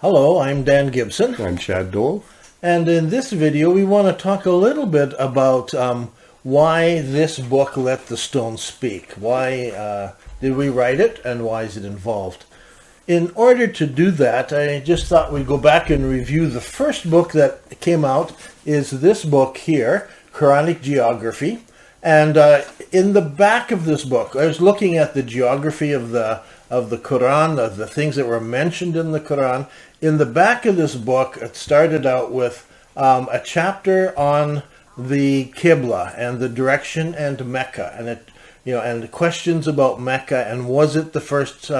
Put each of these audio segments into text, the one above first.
Hello, I'm Dan Gibson. I'm Chad Dole. And in this video, we want to talk a little bit about why this book, Let the Stone Speak. Why did we write it, and why is it involved? In order to do that, I just thought we'd go back and review the first book that came out is this book here, Quranic Geography. And in the back of this book, I was looking at the geography of the Quran, of the things that were mentioned in the Quran. In the back of this book, it started out with a chapter on the Qibla and the direction and Mecca, and and questions about Mecca, and was it the first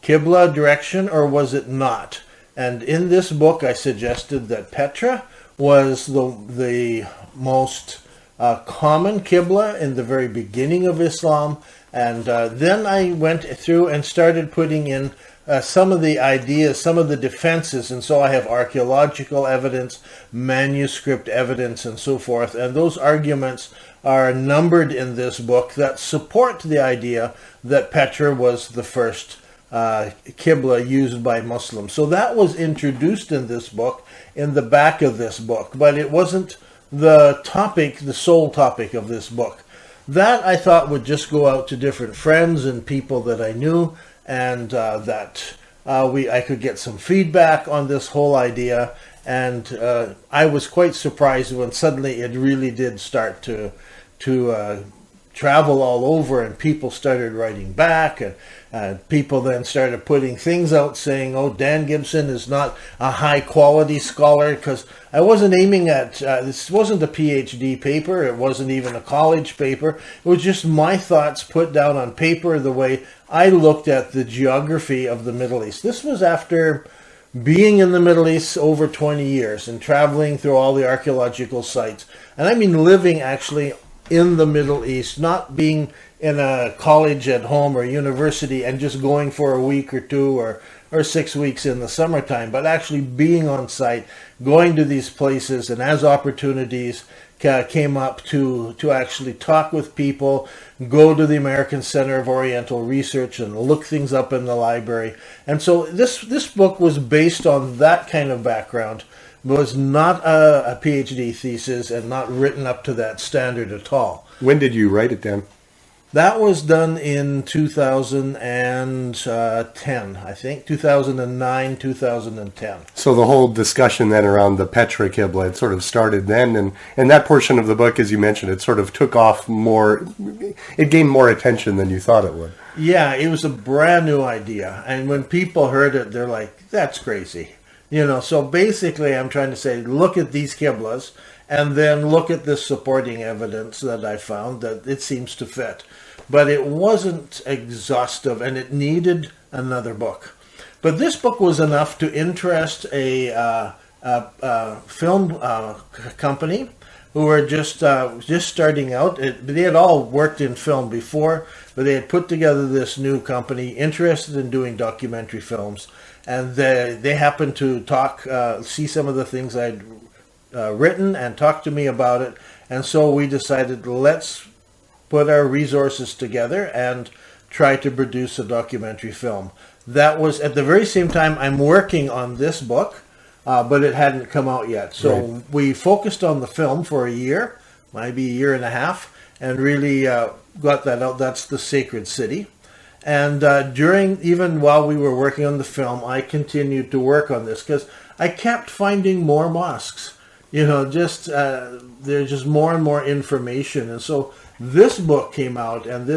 Qibla direction or was it not? And in this book, I suggested that Petra was the most common Qibla in the very beginning of Islam. And then I went through and started putting in some of the ideas, some of the defenses. And so I have archaeological evidence, manuscript evidence, and so forth. And those arguments are numbered in this book that support the idea that Petra was the first Qibla used by Muslims. So that was introduced in this book, in the back of this book. But it wasn't the topic, the sole topic of this book. That I thought would just go out to different friends and people that I knew, and that I could get some feedback on this whole idea. And I was quite surprised when suddenly it really did start to travel all over, and people started writing back, and people then started putting things out saying, oh, Dan Gibson is not a high quality scholar, because I wasn't aiming at, this wasn't a PhD paper, it wasn't even a college paper, it was just my thoughts put down on paper the way I looked at the geography of the Middle East. This was after being in the Middle East over 20 years and traveling through all the archaeological sites, and I mean living actually in the Middle East, not being in a college at home or university and just going for a week or two or 6 weeks in the summertime, but actually being on site, going to these places, and as opportunities came up to actually talk with people, go to the American Center of Oriental Research and look things up in the library. And so this book was based on that kind of background. Was not a PhD thesis and not written up to that standard at all. When did you write it, Dan? That was done in 2010, I think, 2009, 2010. So the whole discussion then around the Petra Qibla, it sort of started then, and that portion of the book, as you mentioned, it sort of took off more, it gained more attention than you thought it would. Yeah, it was a brand new idea, and when people heard it, they're like, that's crazy. So basically I'm trying to say, look at these Qiblas and then look at the supporting evidence that I found that it seems to fit. But it wasn't exhaustive, and it needed another book. But this book was enough to interest a film company who were just starting out. They had all worked in film before, but they had put together this new company interested in doing documentary films. And they happened to see some of the things I'd written and talk to me about it. And so we decided, let's put our resources together and try to produce a documentary film. That was at the very same time I'm working on this book, but it hadn't come out yet. So right. We focused on the film for a year, maybe a year and a half, and really got that out. That's The Sacred City. And even while we were working on the film, I continued to work on this because I kept finding more mosques. There's just more and more information. And so this book came out, and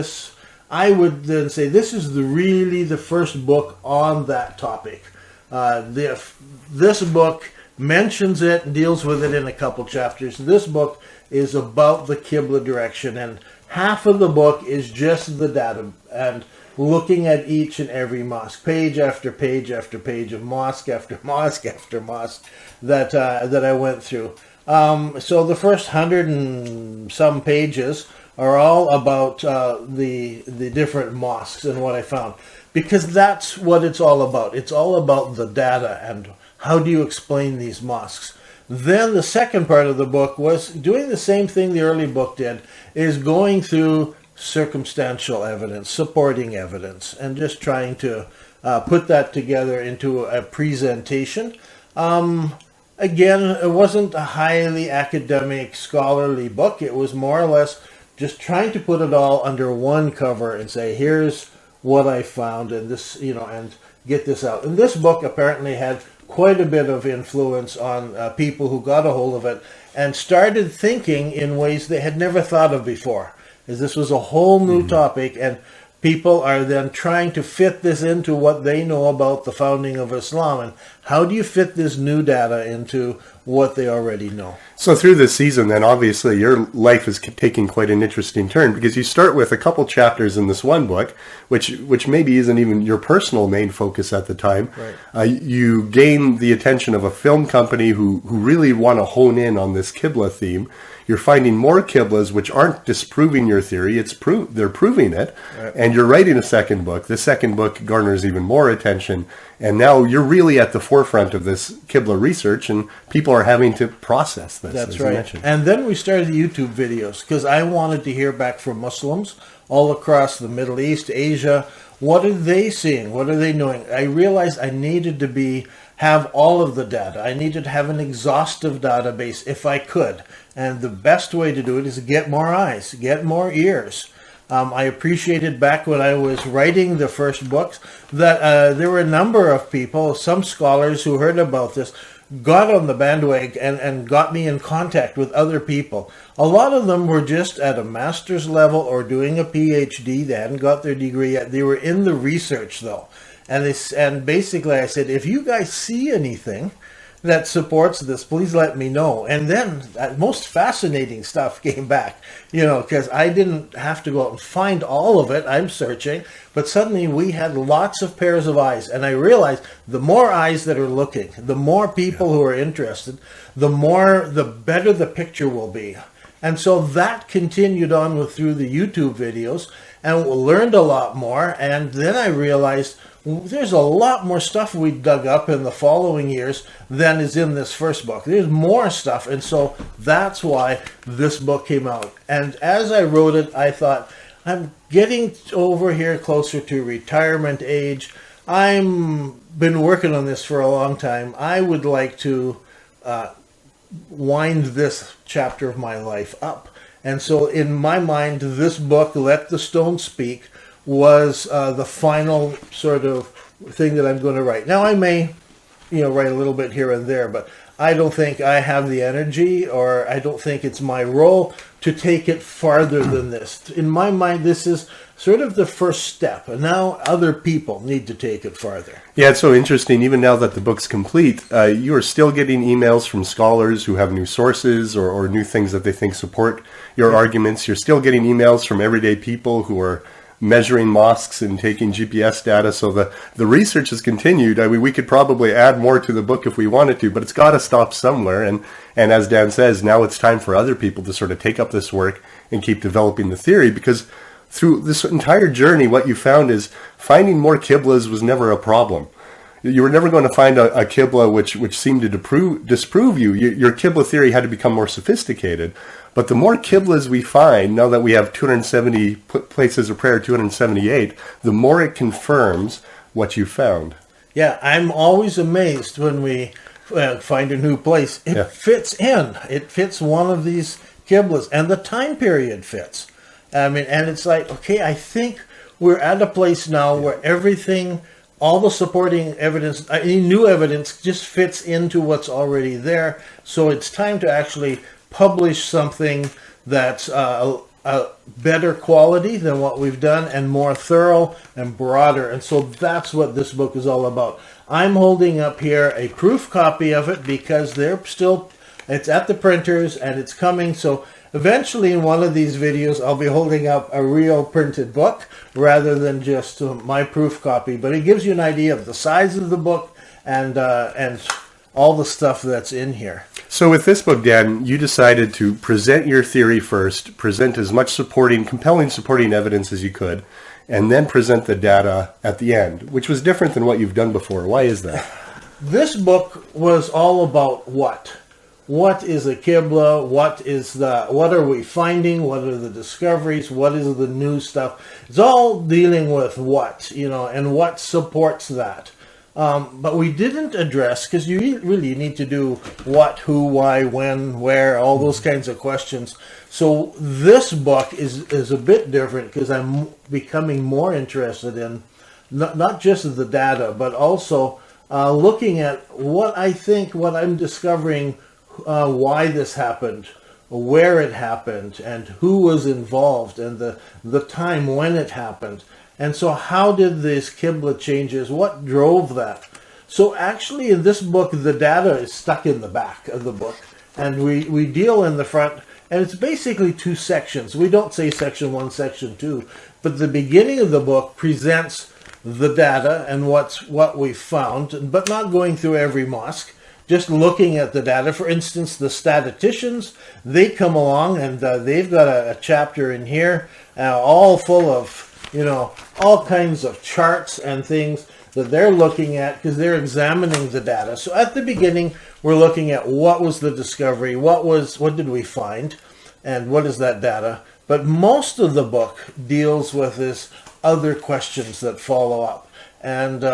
I would then say this is really the first book on that topic. This book mentions it and deals with it in a couple chapters. This book is about the Qibla direction, and half of the book is just the data and looking at each and every mosque, page after page after page of mosque after mosque after mosque that I went through. So the first 100 and some pages are all about the different mosques and what I found, because that's what it's all about. It's all about the data and how do you explain these mosques. Then the second part of the book was doing the same thing the early book did, is going through circumstantial evidence, supporting evidence, and just trying to put that together into a presentation. Again, it wasn't a highly academic, scholarly book. It was more or less just trying to put it all under one cover and say, here's what I found, and this, and get this out. And this book apparently had quite a bit of influence on people who got a hold of it and started thinking in ways they had never thought of before. As this was a whole new topic, and people are then trying to fit this into what they know about the founding of Islam. And how do you fit this new data into what they already know? So through this season, then, obviously, your life is taking quite an interesting turn, because you start with a couple chapters in this one book, which maybe isn't even your personal main focus at the time. Right. You gain the attention of a film company who really want to hone in on this Qibla theme. You're finding more Qiblas which aren't disproving your theory, they're proving it, right. And you're writing a second book. The second book garners even more attention, and now you're really at the forefront of this Qibla research, and people are having to process this. That's right. And then we started the YouTube videos, because I wanted to hear back from Muslims all across the Middle East, Asia. What are they seeing? What are they knowing? I realized I needed to have all of the data. I needed to have an exhaustive database if I could. And the best way to do it is to get more eyes, get more ears. I appreciated back when I was writing the first books that there were a number of people, some scholars who heard about this, got on the bandwagon and got me in contact with other people. A lot of them were just at a master's level or doing a PhD. They hadn't got their degree yet. They were in the research, though. And basically I said, if you guys see anything that supports this, please let me know. And then most fascinating stuff came back, because I didn't have to go out and find all of it. I'm searching, but suddenly we had lots of pairs of eyes, and I realized the more eyes that are looking, the more people who are interested, the better the picture will be. And so that continued on through the YouTube videos, and learned a lot more. And then I realized there's a lot more stuff we dug up in the following years than is in this first book. There's more stuff, and so that's why this book came out. And as I wrote it, I thought, I'm getting over here closer to retirement age. I'm been working on this for a long time. I would like to wind this chapter of my life up. And so in my mind, this book, Let the Stone Speak, was the final sort of thing that I'm going to write. Now I may, write a little bit here and there, but I don't think I have the energy, or I don't think it's my role to take it farther than this. In my mind, this is sort of the first step, and now other people need to take it farther. Yeah, it's so interesting. Even now that the book's complete, you are still getting emails from scholars who have new sources or new things that they think support your arguments. You're still getting emails from everyday people who are measuring mosques and taking GPS data. So the research has continued. I mean, we could probably add more to the book if we wanted to, but it's got to stop somewhere. And as Dan says, now it's time for other people to sort of take up this work and keep developing the theory, because through this entire journey, what you found is finding more Qiblas was never a problem. You were never going to find a Qibla which seemed to disprove you. Your Qibla theory had to become more sophisticated. But the more Qiblas we find, now that we have 270 places of prayer, 278, the more it confirms what you found. Yeah, I'm always amazed when we find a new place. It fits in. It fits one of these Qiblas, and the time period fits. I mean, and it's like, okay, I think we're at a place now where everything, all the supporting evidence, any new evidence just fits into what's already there. So it's time to actually publish something that's a better quality than what we've done, and more thorough and broader. And so that's what this book is all about. I'm holding up here a proof copy of it because it's at the printers and it's coming. So eventually in one of these videos, I'll be holding up a real printed book rather than just my proof copy. But it gives you an idea of the size of the book and all the stuff that's in here. So with this book, Dan, you decided to present your theory first, present as much compelling supporting evidence as you could, and then present the data at the end, which was different than what you've done before. Why is that? This book was all about what? what is a Qibla, what are we finding, what are the discoveries, what is the new stuff. It's all dealing with what, and what supports that. But we didn't address, because you really need to do what, who, why, when, where, all those kinds of questions. So this book is a bit different, because I'm becoming more interested in not just the data, but also looking at what I'm discovering, why this happened, where it happened, and who was involved, and the time when it happened. And so how did these Qibla changes, what drove that? So actually in this book, the data is stuck in the back of the book, and we deal in the front, and it's basically two sections. We don't say section 1, section 2, but the beginning of the book presents the data and what we found, but not going through every mosque. Just looking at the data. For instance, the statisticians, they come along and they've got a chapter in here, all full of, all kinds of charts and things that they're looking at because they're examining the data. So at the beginning, we're looking at what was the discovery, what did we find, and what is that data. But most of the book deals with this other questions that follow up. And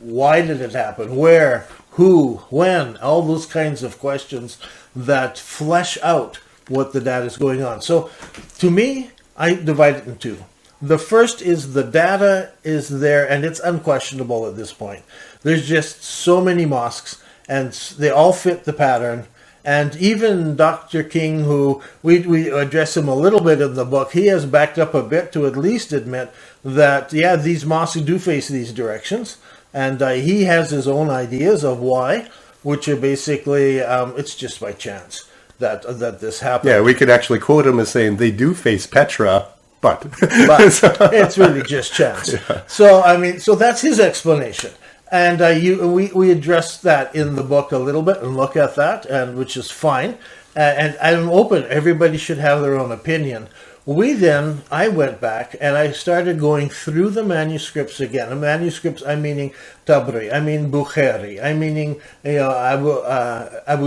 why did it happen? Where? Who, when, all those kinds of questions that flesh out what the data is going on. So to me, I divide it in two. The first is the data is there, and it's unquestionable at this point. There's just so many mosques, and they all fit the pattern. And even Dr. King, who we address him a little bit in the book, he has backed up a bit to at least admit that, yeah, these mosques do face these directions. And he has his own ideas of why, which are basically, it's just by chance that this happened. Yeah, we could actually quote him as saying, they do face Petra, but it's really just chance. Yeah. So that's his explanation. And we address that in the book a little bit and look at that, and which is fine. And I'm open. Everybody should have their own opinion. I went back and I started going through the manuscripts again. The manuscripts, I'm meaning Tabri, I mean Bukhari, I'm meaning Abu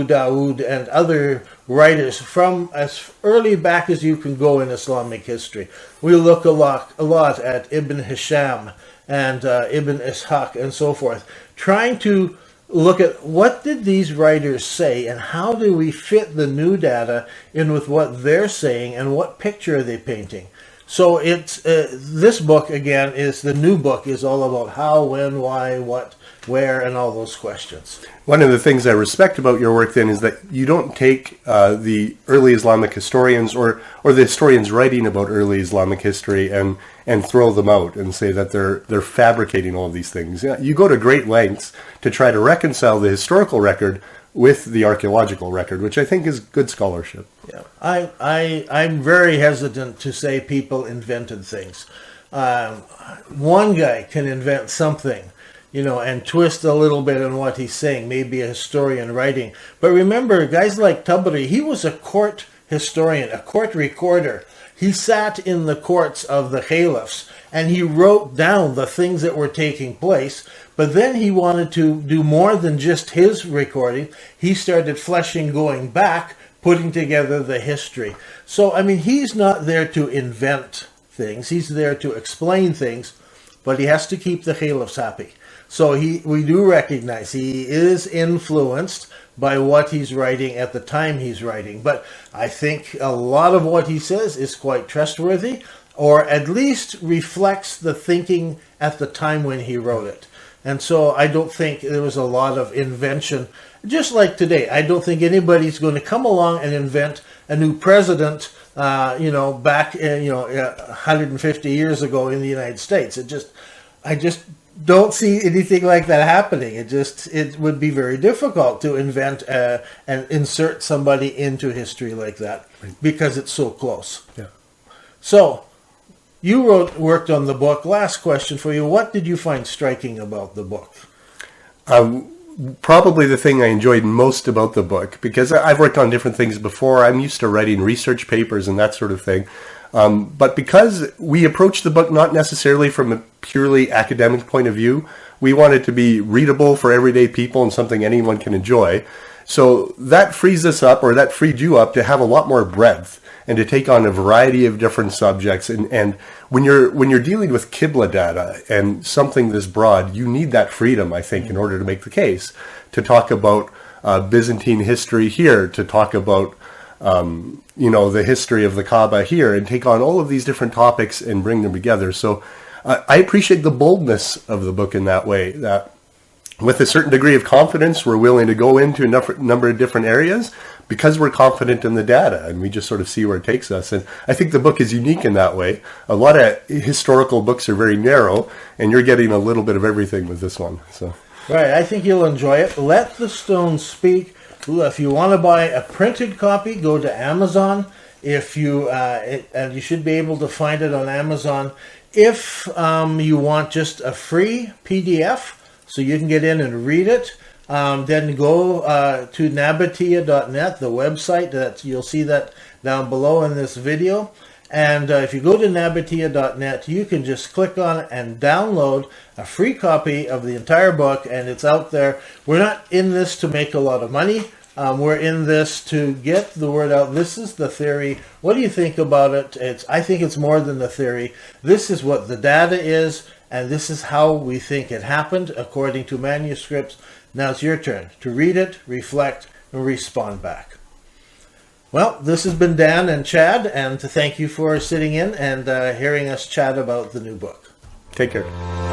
Dawood and other writers from as early back as you can go in Islamic history. We look a lot at Ibn Hisham and Ibn Ishaq and so forth, trying to look at what did these writers say and how do we fit the new data in with what they're saying and what picture are they painting. So it's this book, again, is the new book is all about how, when, why, what, where, and all those questions. One of the things I respect about your work then is that you don't take the early Islamic historians or the historians writing about early Islamic history and throw them out and say that they're fabricating all of these things. You go to great lengths to try to reconcile the historical record with the archaeological record, which I think is good scholarship. Yeah, I'm very hesitant to say people invented things. One guy can invent something, and twist a little bit on what he's saying, maybe a historian writing. But remember, guys like Tabari, he was a court historian, a court recorder. He sat in the courts of the caliphs, and he wrote down the things that were taking place. But then he wanted to do more than just his recording. He started going back, putting together the history. So, he's not there to invent things. He's there to explain things, but he has to keep the caliphs happy. So we do recognize he is influenced by what he's writing at the time he's writing. But I think a lot of what he says is quite trustworthy, or at least reflects the thinking at the time when he wrote it. And so I don't think there was a lot of invention. Just like today, I don't think anybody's going to come along and invent a new president, back 150 years ago in the United States. I just don't see anything like that happening. It would be very difficult to invent and insert somebody into history like that because it's so close. Yeah. So you worked on the book. Last question for you. What did you find striking about the book? Probably the thing I enjoyed most about the book, because I've worked on different things before. I'm used to writing research papers and that sort of thing. But because we approached the book not necessarily from a purely academic point of view, we want it to be readable for everyday people and something anyone can enjoy. So that frees us up, or that freed you up, to have a lot more breadth and to take on a variety of different subjects. And when you're dealing with Qibla data and something this broad, you need that freedom, I think, in order to make the case, to talk about Byzantine history here, to talk about the history of the Kaaba here, and take on all of these different topics and bring them together. So I appreciate the boldness of the book in that way, that with a certain degree of confidence, we're willing to go into a number of different areas because we're confident in the data, and we just sort of see where it takes us. And I think the book is unique in that way. A lot of historical books are very narrow, and you're getting a little bit of everything with this one. So, right, I think you'll enjoy it. Let the Stones Speak. If you want to buy a printed copy, go to Amazon. If you and you should be able to find it on Amazon. If you want just a free PDF, so you can get in and read it, then go to nabatea.net, the website. That you'll see that down below in this video. And if you go to nabatea.net, you can just click on it and download a free copy of the entire book, and it's out there. We're not in this to make a lot of money. We're in this to get the word out. This is the theory. What do you think about it? I think it's more than the theory. This is what the data is, and this is how we think it happened according to manuscripts. Now it's your turn to read it, reflect, and respond back. Well, this has been Dan and Chad, and to thank you for sitting in and hearing us chat about the new book. take care.